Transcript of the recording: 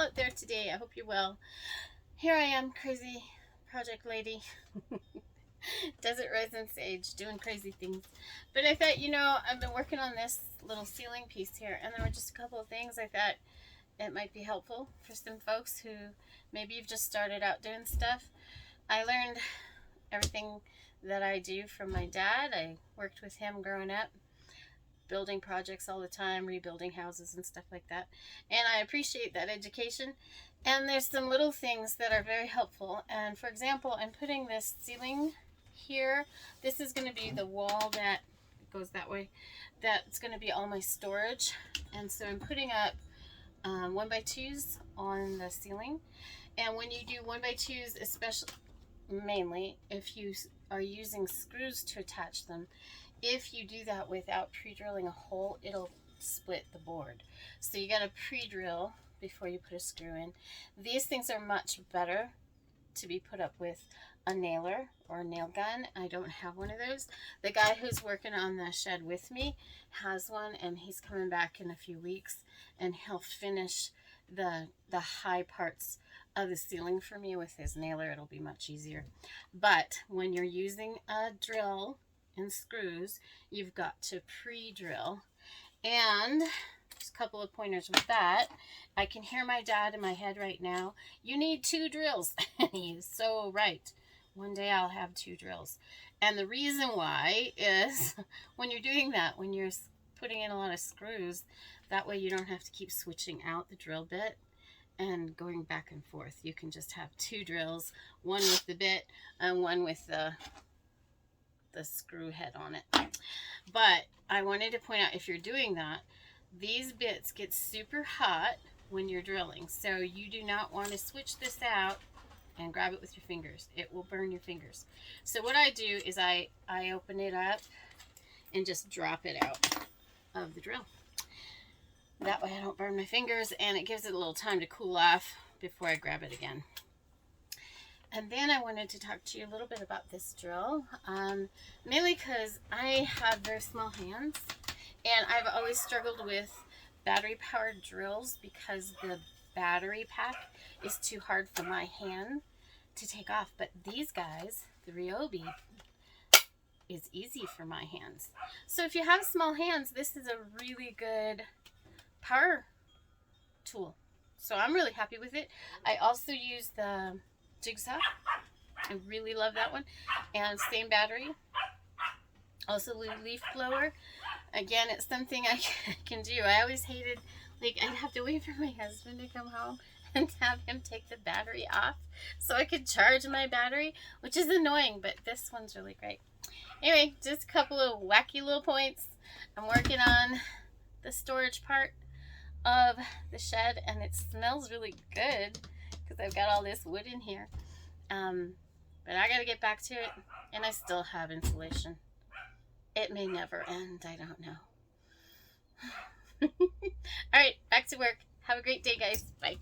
out there today? I hope you're well. Here I am, crazy project lady. Desert Resin Sage, doing crazy things. But I thought, I've been working on this little ceiling piece here, and there were just a couple of things I thought it might be helpful for some folks who maybe you've just started out doing stuff. I learned everything that I do from my dad. I worked with him growing up, building projects all the time, rebuilding houses and stuff like that. And I appreciate that education. And there's some little things that are very helpful. And for example, I'm putting this ceiling here. This is going to be the wall that goes that way. That's going to be all my storage. And so I'm putting up 1x2s on the ceiling. And when you do 1x2s, especially mainly if you are using screws to attach them, if you do that without pre-drilling a hole, it'll split the board. So you got to pre-drill before you put a screw in. These things are much better to be put up with a nailer or a nail gun. I don't have one of those. The guy who's working on the shed with me has one, and he's coming back in a few weeks, and he'll finish the high parts of the ceiling for me with his nailer. It'll be much easier. But when you're using a drill and screws, you've got to pre-drill. And just a couple of pointers with that. I can hear my dad in my head right now. You need 2 drills. And he's so right. One day I'll have 2 drills. And the reason why is when you're doing that, when you're putting in a lot of screws, that way you don't have to keep switching out the drill bit and going back and forth. You can just have 2 drills, one with the bit and one with the screw head on it. But I wanted to point out, if you're doing that, these bits get super hot when you're drilling. So you do not want to switch this out and grab it with your fingers. It will burn your fingers. So what I do is I open it up and just drop it out of the drill. That way I don't burn my fingers, and it gives it a little time to cool off before I grab it again. And then I wanted to talk to you a little bit about this drill, mainly because I have very small hands, and I've always struggled with battery-powered drills because the battery pack is too hard for my hand to take off. But these guys, the Ryobi, is easy for my hands. So if you have small hands, this is a really good power tool. So I'm really happy with it. I also use the Jigsaw. I really love that one. And same battery. Also leaf blower. Again, it's something I can do. I always hated, like, I'd have to wait for my husband to come home and have him take the battery off so I could charge my battery, which is annoying, but this one's really great. Anyway, just a couple of wacky little points. I'm working on the storage part of the shed, and it smells really good because I've got all this wood in here. But I got to get back to it, and I still have insulation. It may never end. I don't know. All right, back to work. Have a great day, guys. Bye.